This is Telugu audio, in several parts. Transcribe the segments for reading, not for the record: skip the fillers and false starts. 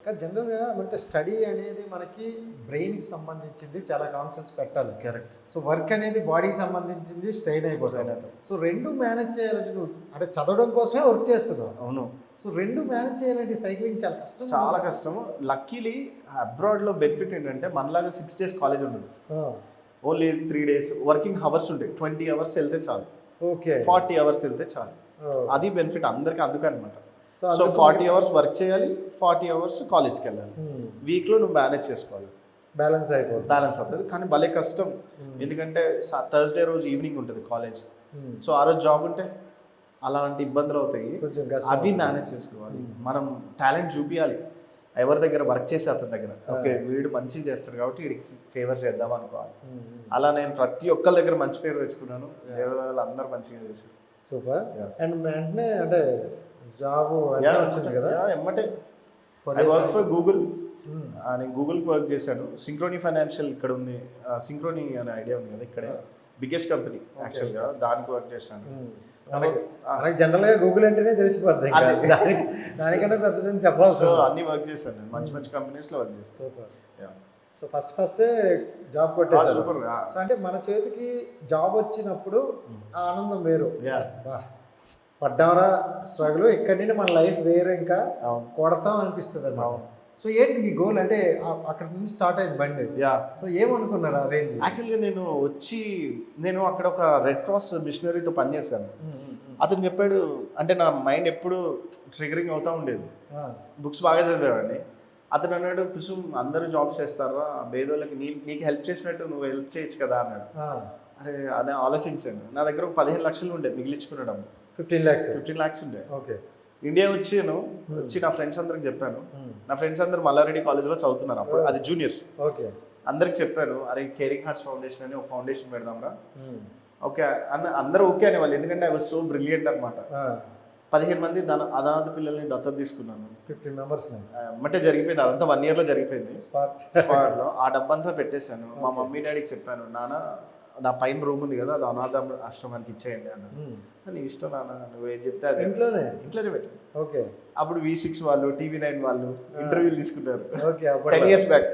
కానీ జనరల్గా అంటే స్టడీ అనేది మనకి బ్రెయిన్కి సంబంధించింది, చాలా కాన్సెప్ట్స్ పెట్టాలి. కరెక్ట్. సో వర్క్ అనేది బాడీకి సంబంధించింది, స్ట్రెయిన్ అయిపోతుంది. సో రెండు మేనేజ్ చేయాలంటే నువ్వు అంటే చదవడం కోసమే వర్క్ చేస్తున్నావు. అవును. సో రెండు మేనేజ్ చేయాలంటే సైక్లింగ్ చాలా కష్టం. చాలా కష్టము. లక్కీలీ అబ్రాడ్లో బెనిఫిట్ ఏంటంటే మనలాగా 6 days కాలేజ్ ఉండదు, ఓన్లీ 3 days వర్కింగ్ అవర్స్ ఉంటాయి. 20 hours వెళ్తే చాలు, ఓకే 40 hours వెళ్తే చాలు. అది బెనిఫిట్ అందరికీ అందుకనమాట. సో 40 hours వర్క్ చేయాలి, 40 hours కాలేజ్కి వెళ్ళాలి. వీక్లో నువ్వు మేనేజ్ చేసుకోవాలి, బ్యాలెన్స్ అయిపోతుంది. బ్యాలెన్స్ అవుతుంది. కానీ భలే కష్టం, ఎందుకంటే థర్స్డే రోజు ఈవినింగ్ ఉంటుంది కాలేజ్. సో ఆ రోజు జాబ్ ఉంటే అలాంటి ఇబ్బందులు అవుతాయి, అవి మేనేజ్ చేసుకోవాలి. మనం టాలెంట్ చూపించాలి ఎవరి దగ్గర వర్క్ చేసే అతని దగ్గర. ఓకే వీడు మంచిగా చేస్తాడు కాబట్టి వీడికి ఫేవర్ చేద్దాం అనుకోవాలి. అలా నేను ప్రతి ఒక్కరి దగ్గర మంచి పేరు తెచ్చుకున్నాను. దేవదాలు అందరూ మంచిగా చేశారు. సూపర్. అండ్ వెంటనే అంటే జాబ్ వచ్చింది కదా ఎమ్మటే. I work for Google. నేను గూగుల్కి వర్క్ చేశాను. సింక్రోనీ ఫైనాన్షియల్ ఇక్కడ ఉంది, సింక్రోనీ అనే ఐడియా ఉంది కదా, ఇక్కడే బిగ్గెస్ట్ కంపెనీ యాక్చువల్గా, దానికి వర్క్ చేశాను. మనకి జనరల్గా గూగుల్ అంటేనే తెలిసిపోద్ది, దానికన్నా పెద్దదని చెప్పాలి. సో అన్ని వర్క్ చేశాను నేను, మంచి మంచి కంపెనీస్లో వర్క్ చేశాను. సూపర్. సో ఫస్ట్ జాబ్ కొట్టేసారు. సూపర్. సో అంటే మన చేతికి జాబ్ వచ్చినప్పుడు ఆ ఆనందం వేరు. పడ్డామరా స్ట్రగుల్, ఇక్కడి నుండి మన లైఫ్ వేరు, ఇంకా కొడతాం అనిపిస్తుంది అన్నమాట. సో ఏంటి మీ గోల్? అంటే అక్కడ నుంచి స్టార్ట్ అయింది బండి. సో ఏమనుకున్నారు ఆ రేంజ్? యాక్చువల్గా నేను అక్కడ ఒక రెడ్ క్రాస్ మిషనరీతో పనిచేశాను. అతను చెప్పాడు, అంటే నా మైండ్ ఎప్పుడు ట్రిగరింగ్ అవుతూ ఉండేది, బుక్స్ బాగా చదివేవాడిని. అతను అన్నాడు, కుసుమ్ అందరూ జాబ్స్ చేస్తారా, బేదోళ్ళకి నీకు హెల్ప్ చేసినట్టు నువ్వు హెల్ప్ చేయొచ్చు కదా అన్నాడు. అరే అదే ఆలోచించాను. నా దగ్గర ఒక 15 లక్షలు ఉండే మిగిలించుకున్న డబ్బు. 15 lakhs ఉండే. ఓకే. ఇండియా వచ్చి నా ఫ్రెండ్స్ అందరికి చెప్పాను. నా ఫ్రెండ్స్ అందరు మల్లారెడ్డి కాలేజ్లో చదువుతున్నారు అప్పుడు, అది జూనియర్స్. ఓకే. అందరికి చెప్పాను, అరే కేరింగ్ హార్ట్స్ ఫౌండేషన్ అని ఒక ఫౌండేషన్ పెడదాంరా. ఓకే అందరూ ఓకే అనేవాళ్ళు, ఎందుకంటే ఐ వాజ్ సో బ్రిలియంట్ అనమాట. 15 మంది అనాథ పిల్లల్ని దత్తత తీసుకున్నాను. 15 members అంటే జరిగిపోయింది, అదంతా 1 yearలో జరిగిపోయింది. స్పాట్లో ఆ డబ్బంతా పెట్టేశాను. మా మమ్మీ డాడీకి చెప్పాను, నాన్న నా పైన రూమ్ ఉంది కదా, అది అనాథ ఆశ్రమానికి ఇచ్చేయండి అన్న. నీ ఇష్టం నాన్న, నువ్వేం చెప్తే అది ఇంట్లోనే పెట్టు. ఓకే. అప్పుడు V6 వాళ్ళు, TV9 వాళ్ళు ఇంటర్వ్యూలు తీసుకుంటారు. ఓకే. 10 years back.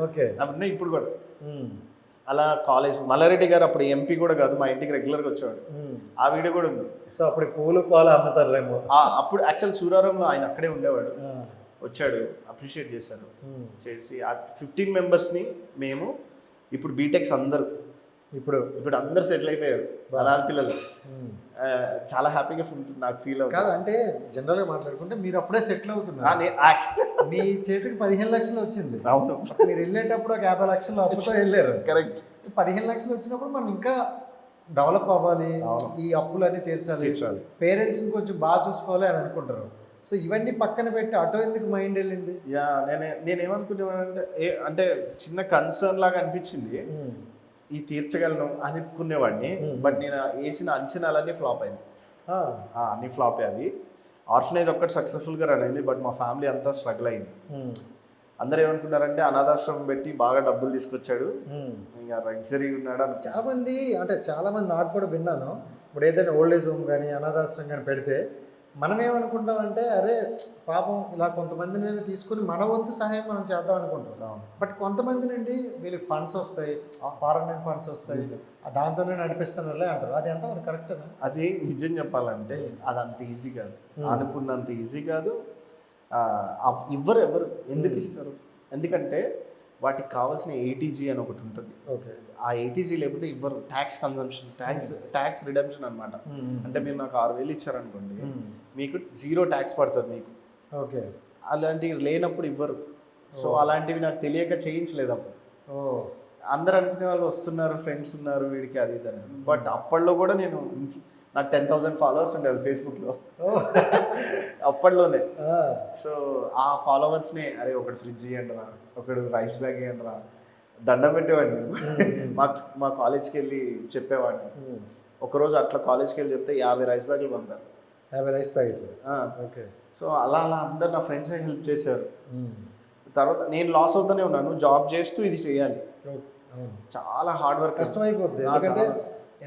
ఓకే. అప్పుడు ఇప్పుడు కూడా అలా కాలేజ్, మల్లారెడ్డి గారు అప్పుడు ఎంపీ కూడా కాదు, మా ఇంటికి రెగ్యులర్గా వచ్చేవాడు. ఆ వీడియో కూడా ఉంది. సో అప్పుడు పూలు పాలు అమ్ముతారేమో. అప్పుడు యాక్చువల్ సూరారంలో ఆయన అక్కడే ఉండేవాడు. వచ్చాడు, అప్రిషియేట్ చేశారు. చేసి ఆ 15 members మేము ఇప్పుడు బీటెక్స్ అందరూ ఇప్పుడు అందరు సెటిల్ అయిపోయారు, అనాథ పిల్లలు. చాలా హ్యాపీగా నాకు ఫీల్ అవుతుంది. కాదు అంటే జనరల్గా మాట్లాడుకుంటే మీరు అప్పుడే సెటిల్ అవుతున్నారు. మీ చేతికి 15 లక్షలు వచ్చింది. అవును. మీరు వెళ్ళేటప్పుడు ఒక 50 లక్షలు అప్పుతో వెళ్ళారు. కరెక్ట్. 15 లక్షలు వచ్చినప్పుడు మనం ఇంకా డెవలప్ అవ్వాలి, ఈ అప్పులన్నీ తీర్చాలి, పేరెంట్స్ని కొంచెం బాగా చూసుకోవాలి అని అనుకుంటారు. సో ఇవన్నీ పక్కన పెట్టి అటో ఎందుకు మైండ్ వెళ్ళింది? నేనేమనుకునేవాడంటే అంటే చిన్న కన్సర్న్ లాగా అనిపించింది, ఈ తీర్చగలను అనుకునేవాడిని. బట్ నేను వేసిన అంచనాలన్నీ ఫ్లాప్ అయింది. అన్నీ ఫ్లాప్ అయ్యి ఆర్ఫనేజ్ ఒక్కటి సక్సెస్ఫుల్గా రన్ అయింది, బట్ మా ఫ్యామిలీ అంతా స్ట్రగుల్ అయింది. అందరూ ఏమనుకున్నారంటే అనాథాశ్రమం పెట్టి బాగా డబ్బులు తీసుకొచ్చాడు, ఇంకా లగ్జరీ ఉన్నాడు. చాలా మంది నాకు కూడా విన్నాను. ఇప్పుడు ఏదైనా ఓల్డ్ ఏజ్ హోమ్ కానీ అనాథాశ్రమం కానీ పెడితే మనం ఏమనుకుంటామంటే, అరే పాపం ఇలా కొంతమంది నేను తీసుకుని మన వంతు సహాయం మనం చేద్దాం అనుకుంటున్నాం. బట్ కొంతమంది నుండి వీళ్ళకి ఫండ్స్ వస్తాయి, ఫారెన్ ఫండ్స్ వస్తాయి, దాంతోనే నడిపిస్తున్నారులే అంటారు. అది ఎంతవరకు కరెక్ట్? అది నిజం చెప్పాలంటే అది అంత ఈజీ కాదు, అనుకున్నంత ఈజీ కాదు. ఎవరు ఎందుకు ఇస్తారు? ఎందుకంటే వాటికి కావాల్సిన ATG అని ఒకటి ఉంటుంది. ఓకే. ఆ ATG లేకపోతే ఇవ్వరు. ట్యాక్స్ కన్జంప్షన్, ట్యాక్స్ రిడమ్షన్ అనమాట. అంటే మీరు నాకు 6,000 ఇచ్చారనుకోండి, మీకు 0 ట్యాక్స్ పడుతుంది మీకు. ఓకే. అలాంటివి లేనప్పుడు ఇవ్వరు. సో అలాంటివి నాకు తెలియక చేయించలేదు అప్పుడు. అందరు అనుకునే వాళ్ళు వస్తున్నారు, ఫ్రెండ్స్ ఉన్నారు వీడికి అది ఇదని. బట్ అప్పట్లో కూడా నాకు 10,000 followers ఉండేవాళ్ళు ఫేస్బుక్లో అప్పట్లోనే. సో ఆ ఫాలోవర్స్ని, అరే ఒకటి ఫ్రిడ్జ్ ఇవ్వండి రా, ఒకడు రైస్ బ్యాగ్ ఇవ్వండి రా, దండం పెట్టేవాడిని. మా కాలేజ్కి వెళ్ళి చెప్పేవాడిని. ఒకరోజు అట్లా కాలేజ్కి వెళ్ళి చెప్తే 50 రైస్ బ్యాగులు పంపారు. 50 రైస్ బ్యాగులు. ఓకే. సో అలా అందరు నా ఫ్రెండ్స్ హెల్ప్ చేశారు. తర్వాత నేను లాస్ అవుతూనే ఉన్నాను, జాబ్ చేస్తూ ఇది చేయాలి. చాలా హార్డ్ వర్క్, కష్టమైపోద్ది. ఎందుకంటే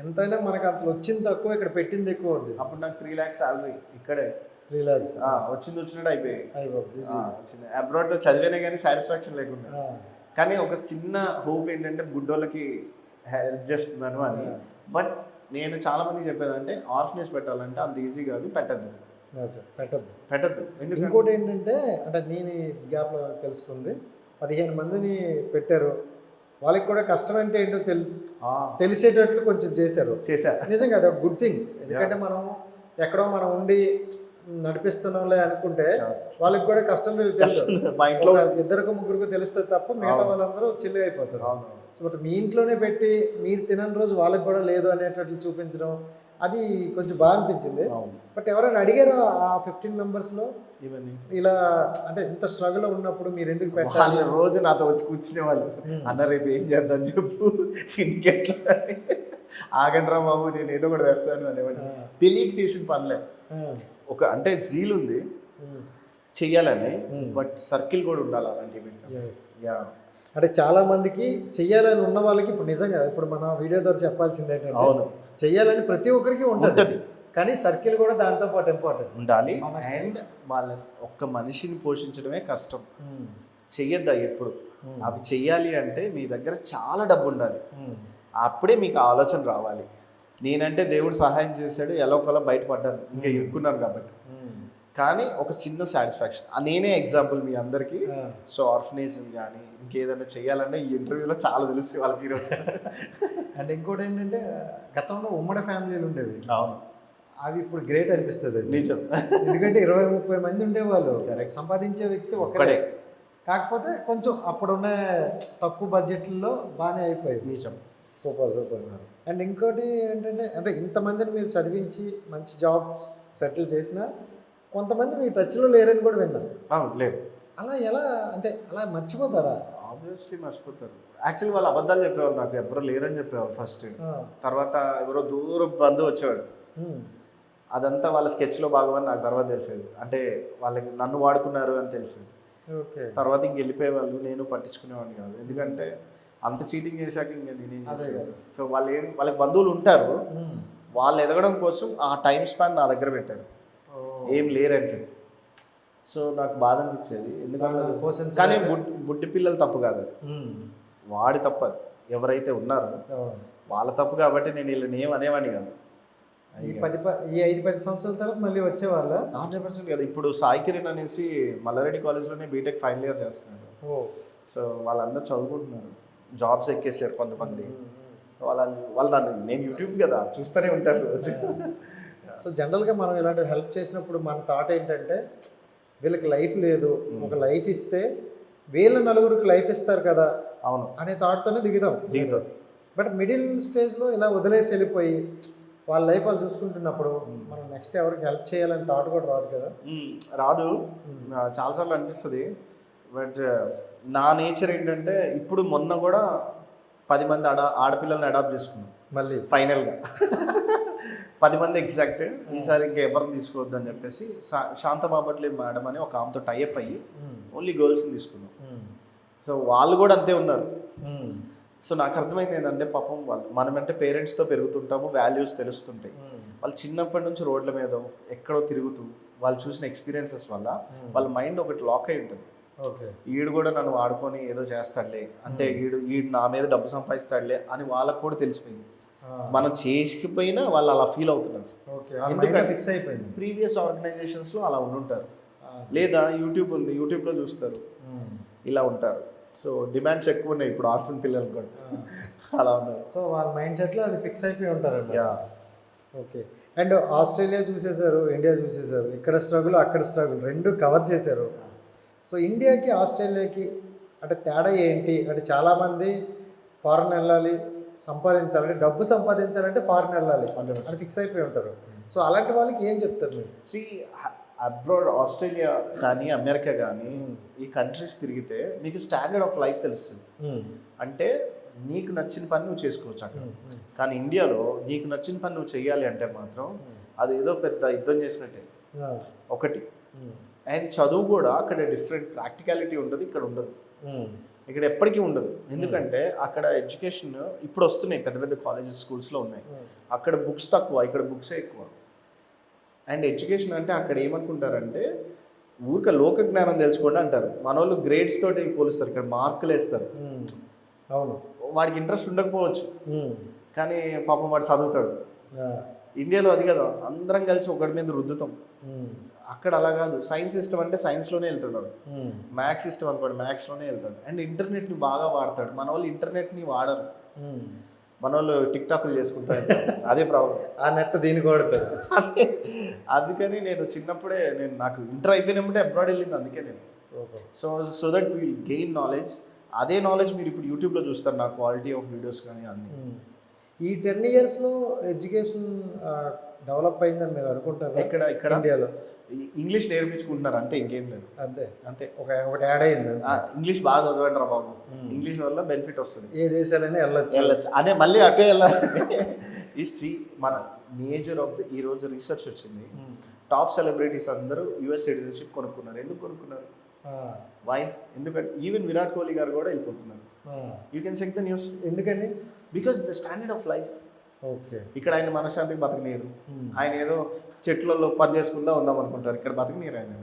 ఎంతైనా మనకు అంత వచ్చింది తక్కువ, ఇక్కడ పెట్టింది ఎక్కువ అవుద్ది. అప్పుడు నాకు 3 lakhs శాలరీ ఇక్కడే. 3 lakhs వచ్చినట్టు అయిపోయాయి. అయిపోతుంది. వచ్చింది అబ్రాడ్ చదివినా కానీ సాటిస్ఫాక్షన్ లేకుండా. కానీ ఒక చిన్న హోప్ ఏంటంటే గుడ్డోళ్ళకి హెల్ప్ చేస్తున్నాను అని. బట్ నేను చాలా మందికి చెప్పేది అంటే ఆర్ఫనేజ్ పెట్టాలంటే అంత ఈజీ కాదు, పెట్టద్దు. ఎందుకు ఇంకోటి ఏంటంటే అంటే నేను ఈ గ్యాప్లో తెలుసుకుంది 15 మందిని పెట్టారు, వాళ్ళకి కూడా కష్టం అంటే ఏంటో తెలిసేటట్లు కొంచెం చేశారు. నిజంగా అది ఒక గుడ్ థింగ్. ఎందుకంటే మనం ఎక్కడో మనం ఉండి నడిపిస్తున్నాంలే అనుకుంటే వాళ్ళకి కూడా కష్టం తెలుసు. మా ఇంట్లో 2-3 తెలుస్తుంది తప్ప మిగతా వాళ్ళందరూ చిల్లి అయిపోతారు. సో బట్ మీ ఇంట్లోనే పెట్టి మీరు తినని రోజు వాళ్ళకి కూడా లేదు అనేటట్లు చూపించడం అది కొంచెం బాగా అనిపించింది. బట్ ఎవరైనా అడిగారు ఆ 15 మెంబర్స్లో ఇలా అంటే ఇంత స్ట్రగుల్ ఉన్నప్పుడు మీరు ఎందుకు పెట్టాలి? రోజు నాతో వచ్చి కూర్చునే వాళ్ళు, అన్న రేపు ఏం చేద్దాం చెప్పు, తిండికి ఎట్లా, ఆగండ్రా బాబు నేను ఏదో కూడా వేస్తాను అనేవాడు. తెలియక చేసిన పనులే. ఒక అంటే జీల్ ఉంది చెయ్యాలని, బట్ సర్కిల్ కూడా ఉండాలి అలాంటివి. అంటే చాలా మందికి చెయ్యాలని ఉన్న వాళ్ళకి ఇప్పుడు నిజంగా ఇప్పుడు మన వీడియో ద్వారా చెప్పాల్సింది ఏంటంటే చెయ్యాలని ప్రతి ఒక్కరికి ఉంటుంది, కానీ సర్కిల్ కూడా దాంతో పాటు ఇంపార్టెంట్ ఉండాలి. అండ్ వాళ్ళ ఒక్క మనిషిని పోషించడమే కష్టం, చెయ్యొద్దా ఎప్పుడు. అవి చెయ్యాలి అంటే మీ దగ్గర చాలా డబ్బు ఉండాలి, అప్పుడే మీకు ఆలోచన రావాలి. నేనంటే దేవుడు సహాయం చేశాడు, ఎలా ఒకలా బయటపడ్డాను, ఇంకా ఇరుక్కున్నాను కాబట్టి. కానీ ఒక చిన్న సాటిస్ఫాక్షన్, నేనే ఎగ్జాంపుల్ మీ అందరికీ. సో ఆర్ఫనేజ్ కానీ ఇంకేదైనా చెయ్యాలంటే ఈ ఇంటర్వ్యూలో చాలా తెలుసు వాళ్ళకి ఈరోజు. అండ్ ఇంకోటి ఏంటంటే గతంలో ఉమ్మడి ఫ్యామిలీలు ఉండేవి, అవును, అవి ఇప్పుడు గ్రేట్ అనిపిస్తుంది. నిజం. ఎందుకంటే 20-30 మంది ఉండేవాళ్ళు, సంపాదించే వ్యక్తి ఒక్కడే. కాకపోతే కొంచెం అప్పుడున్న తక్కువ బడ్జెట్లలో బాగానే అయిపోయింది. నిజం. సూపర్. అండ్ ఇంకోటి ఏంటంటే అంటే ఇంతమందిని మీరు చదివించి మంచి జాబ్స్ సెటిల్ చేసినా కొంతమంది మీ టచ్లో లేరని కూడా విన్నాను. లేదు. అలా ఎలా అంటే అలా మర్చిపోతారా? ఆబ్వియస్లీ మర్చిపోతారు. యాక్చువల్లీ వాళ్ళు అబద్ధాలు చెప్పేవాళ్ళు, నాకు ఎవరు లేరని చెప్పేవాళ్ళు ఫస్ట్. తర్వాత ఎవరో దూరం బంధువు వచ్చేవాడు, అదంతా వాళ్ళ స్కెచ్లో భాగమని నాకు తర్వాత తెలిసేది. అంటే వాళ్ళకి నన్ను వాడుకున్నారు అని తెలిసేది. తర్వాత ఇంక వెళ్ళిపోయేవాళ్ళు, నేను పట్టించుకునేవాడిని కాదు. ఎందుకంటే అంత చీటింగ్ చేశాక ఇంకా నేనేం చేసేది. సో వాళ్ళకి బంధువులు ఉంటారు, వాళ్ళు ఎదగడం కోసం ఆ టైం స్పాన్ నా దగ్గర పెట్టారు, ఏం లేరని చెప్పి. సో నాకు బాధ అనిపించేది. ఎందుకంటే కానీ బుడ్డి పిల్లలు తప్పు కాదు, వాడి తప్పు అది. ఎవరైతే ఉన్నారో వాళ్ళ తప్పు కాబట్టి నేను వీళ్ళని ఏం అనేవాడిని కాదు. ఈ 5-10 సంవత్సరాల తర్వాత మళ్ళీ వచ్చేవాళ్ళ 100% కదా. ఇప్పుడు సాయి కిరణ్ అనేసి మల్లారెడ్డి కాలేజ్లోనే బీటెక్ ఫైనల్ ఇయర్ చేస్తున్నారు. సో వాళ్ళందరూ చదువుకుంటున్నారు, జాబ్స్ ఎక్కేసారు కొంతమంది. వాళ్ళు నన్ను, నేను యూట్యూబ్ కదా చూస్తూనే ఉంటారు రోజు. సో జనరల్గా మనం ఇలాంటి హెల్ప్ చేసినప్పుడు మన థాట్ ఏంటంటే వీళ్ళకి లైఫ్ లేదు, ఒక లైఫ్ ఇస్తే వీళ్ళ నలుగురికి లైఫ్ ఇస్తారు కదా, అవును అనే థాట్తోనే దిగుతాం. బట్ మిడిల్ స్టేజ్లో ఇలా వదిలేసి వెళ్ళిపోయి వాళ్ళ లైఫ్ వాళ్ళు చూసుకుంటున్నప్పుడు మనం నెక్స్ట్ ఎవరికి హెల్ప్ చేయాలని థాట్ కూడా రాదు కదా. రాదు, చాలాసార్లు అనిపిస్తుంది. బట్ నా నేచర్ ఏంటంటే ఇప్పుడు మొన్న కూడా 10 మంది ఆడపిల్లల్ని అడాప్ట్ చేసుకున్నాం మళ్ళీ ఫైనల్గా. 10 మంది ఎగ్జాక్ట్. ఈసారి ఇంకా ఎవరిని తీసుకోవద్దు అని చెప్పేసి శాంత బాపట్లే మేడం అని ఒక ఆమెతో టైఅప్ అయ్యి ఓన్లీ గర్ల్స్ని తీసుకున్నాం. సో వాళ్ళు కూడా అంతే ఉన్నారు. సో నాకు అర్థమైంది ఏంటంటే పాపం వాళ్ళు మనమంటే పేరెంట్స్తో పెరుగుతుంటాము, వాల్యూస్ తెలుస్తుంటాయి. వాళ్ళు చిన్నప్పటి నుంచి రోడ్ల మీద ఎక్కడో తిరుగుతూ వాళ్ళు చూసిన ఎక్స్పీరియన్సెస్ వల్ల వాళ్ళ మైండ్ ఒకటి లాక్ అయి ఉంటుంది. ఈడు కూడా నన్ను వాడుకొని ఏదో చేస్తాడులే, అంటే ఈడు నా మీద డబ్బు సంపాదిస్తాడులే అని వాళ్ళకు కూడా తెలిసిపోయింది. మనం చేసుకుపోయినా వాళ్ళు అలా ఫీల్ అవుతున్నారు. ఎందుకంటే ఫిక్స్ అయిపోయింది. ప్రీవియస్ ఆర్గనైజేషన్స్లో అలా ఉండుంటారు, లేదా యూట్యూబ్ ఉంది, యూట్యూబ్లో చూస్తారు, ఇలా ఉంటారు. సో డిమాండ్స్ ఎక్కువ ఉన్నాయి ఇప్పుడు ఆర్ఫన్ పిల్లలకు కూడా అలా ఉన్నారు. సో వాళ్ళ మైండ్ సెట్లో అది ఫిక్స్ అయిపోయి ఉంటారండి. ఓకే. అండ్ ఆస్ట్రేలియా చూసేశారు, ఇండియా చూసేశారు, ఇక్కడ స్ట్రగుల్ అక్కడ స్ట్రగుల్ రెండు కవర్ చేశారు. సో ఇండియాకి ఆస్ట్రేలియాకి అంటే తేడా ఏంటి? అంటే చాలామంది ఫారెన్ వెళ్ళాలి, సంపాదించాలంటే డబ్బు సంపాదించాలంటే ఫారెన్ వెళ్ళాలి అని ఫిక్స్ అయిపోయి ఉంటారు. సో అలాంటి వాళ్ళకి ఏం చెప్తారు మీరు? అబ్రాడ్ ఆస్ట్రేలియా కానీ అమెరికా కానీ ఈ కంట్రీస్ తిరిగితే మీకు స్టాండర్డ్ ఆఫ్ లైఫ్ తెలుస్తుంది. అంటే నీకు నచ్చిన పని నువ్వు చేసుకోవచ్చు అక్కడ. కానీ ఇండియాలో నీకు నచ్చిన పని నువ్వు చెయ్యాలి అంటే మాత్రం అది ఏదో పెద్ద యుద్ధం చేసినట్టే ఒకటి. అండ్ చదువు కూడా అక్కడ డిఫరెంట్ ప్రాక్టికాలిటీ ఉంటుంది, ఇక్కడ ఉండదు. ఇక్కడ ఎప్పటికీ ఉండదు. ఎందుకంటే అక్కడ ఎడ్యుకేషన్ ఇప్పుడు వస్తున్నాయి, పెద్ద పెద్ద కాలేజెస్ స్కూల్స్లో ఉన్నాయి. అక్కడ బుక్స్ తక్కువ, ఇక్కడ బుక్సే ఎక్కువ. అండ్ ఎడ్యుకేషన్ అంటే అక్కడ ఏమనుకుంటారంటే ఊరిక లోక జ్ఞానం తెలుసుకోండి అంటారు. మన వాళ్ళు గ్రేడ్స్ తోటి పోలుస్తారు, ఇక్కడ మార్కులు వేస్తారు. అవును. వాడికి ఇంట్రెస్ట్ ఉండకపోవచ్చు, ఉమ్. కానీ పాపం వాడు చదువుతాడు. ఆ. ఇండియాలో అది కదా, అందరం కలిసి ఒకటి మీద రుద్దుతాం. ఉమ్. అక్కడ అలా కాదు. సైన్స్ సిస్టమ్ అంటే సైన్స్లోనే వెళ్తాడు, ఉమ్. మ్యాథ్స్ సిస్టమ్ అనుకోండి మ్యాథ్స్లోనే వెళ్తాడు. అండ్ ఇంటర్నెట్ని బాగా వాడతాడు. మన వాళ్ళు ఇంటర్నెట్ని వాడరు, ఉమ్. మన వాళ్ళు టిక్ టాక్లు చేసుకుంటారు. అదే ప్రాబ్లం. ఆ నెట్ దీనికి కొడతారు. అదే అందుకని నేను చిన్నప్పుడే నాకు ఇంటర్ అయిపోయినప్పుడే అబ్రాడ్ వెళ్ళింది. అందుకే నేను super. So that will gain knowledge. అదే నాలెడ్జ్ మీరు ఇప్పుడు యూట్యూబ్లో చూస్తారు, నా క్వాలిటీ ఆఫ్ వీడియోస్ కానీ అన్నీ. ఈ 10 yearsలో ఎడ్యుకేషన్ డెవలప్ అయిందని మీరు అనుకుంటారు? ఇక్కడ ఇండియాలో ఇంగ్లీష్ నేర్పించుకుంటున్నారు అంతే, ఇంకేం లేదు. అంతే అంతే. ఒకటి యాడ్ అయింది. ఇంగ్లీష్ బాగా చదవండి రా బాబు, ఇంగ్లీష్ వల్ల బెనిఫిట్ వస్తుంది. ఏ దేశాలైనా వెళ్ళొచ్చు. అదే మళ్ళీ అటే వెళ్ళాలి. ఈ మన మేజర్ ఆఫ్ ద ఈ రోజు రీసెర్చ్ వచ్చింది, టాప్ సెలబ్రిటీస్ అందరూ యుఎస్ సిటిజన్షిప్ కొనుక్కున్నారు. ఎందుకు కొనుక్కున్నారు? వై? ఎందుకంటే ఈవెన్ విరాట్ కోహ్లీ గారు కూడా వెళ్ళిపోతున్నారు. You can check the news. ఎందుకని? Because the standard of life. Okay. ఇక్కడ ఆయన మనశ్శాంతికి బతకనీరు. ఆయన ఏదో చెట్లలో పని చేసుకుందా ఉందాం అనుకుంటారు, ఇక్కడ బతకనీరు ఆయన.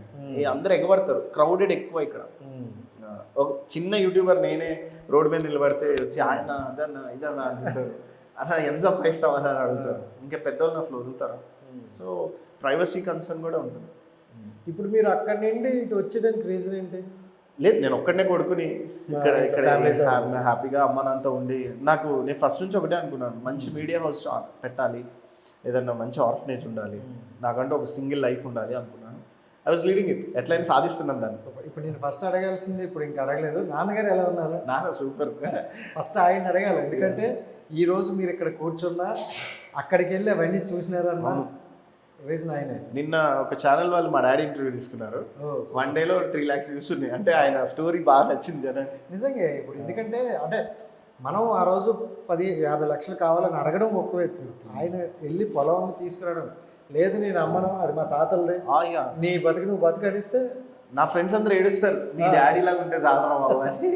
అందరూ ఎగబడతారు, క్రౌడెడ్ ఎక్కువ ఇక్కడ. ఒక చిన్న యూట్యూబర్ నేనే రోడ్డు మీద నిలబడితే వచ్చి ఆయన అదన్నా ఇదన్నా అంటుంటారు, అలా ఎంత సంపాదిస్తామని అడుగుతారు. ఇంకా పెద్దవాళ్ళని అసలు వదులుతారు. సో ప్రైవసీ కన్సర్న్ కూడా ఉంటుంది. ఇప్పుడు మీరు అక్కడి నుండి ఇటు వచ్చేదానికి రీజన్ ఏంటి? లేదు, నేను ఒక్కడనే కొడుకుని ఇక్కడ హ్యాపీగా అమ్మానంతా ఉండి, నేను ఫస్ట్ నుంచి ఒకటే అనుకున్నాను, మంచి మీడియా హౌస్ పెట్టాలి, ఏదన్నా మంచి ఆర్ఫనేజ్ ఉండాలి, నాకంటే ఒక సింగిల్ లైఫ్ ఉండాలి అనుకున్నాను. I was leading it. ఎట్లయినా సాధిస్తున్నాను దాన్ని. ఇప్పుడు నేను ఫస్ట్ అడగాల్సింది, ఇప్పుడు ఇంకా అడగలేదు, నాన్నగారు ఎలా ఉన్నారు? నాన్న సూపర్. ఫస్ట్ ఆయన అడగాలి, ఎందుకంటే ఈరోజు మీరు ఇక్కడ కూర్చున్నా అక్కడికి వెళ్ళి అవన్నీ చూసినారన్న రీజన్ ఆయనే. నిన్న ఒక ఛానల్ వాళ్ళు మా డాడీ ఇంటర్వ్యూ తీసుకున్నారు. 1 dayలో 3 lakhs వ్యూస్ ఉన్నాయి. అంటే ఆయన స్టోరీ బాగా నచ్చింది జనానికి. నిజంగా ఇప్పుడు ఎందుకంటే అంటే మనం ఆ రోజు 10-50 లక్షలు కావాలని అడగడం ఒక్క వ్యక్తి, ఆయన వెళ్ళి పొలం తీసుకురావడం, లేదు నేను అమ్మను, అది మా తాతలదే, నీ బతుకు నువ్వు బతుకడిస్తే నా ఫ్రెండ్స్ అందరూ ఏడుస్తారు, నీ డాడీ లాగా ఉంటే చాలా బాబు అని.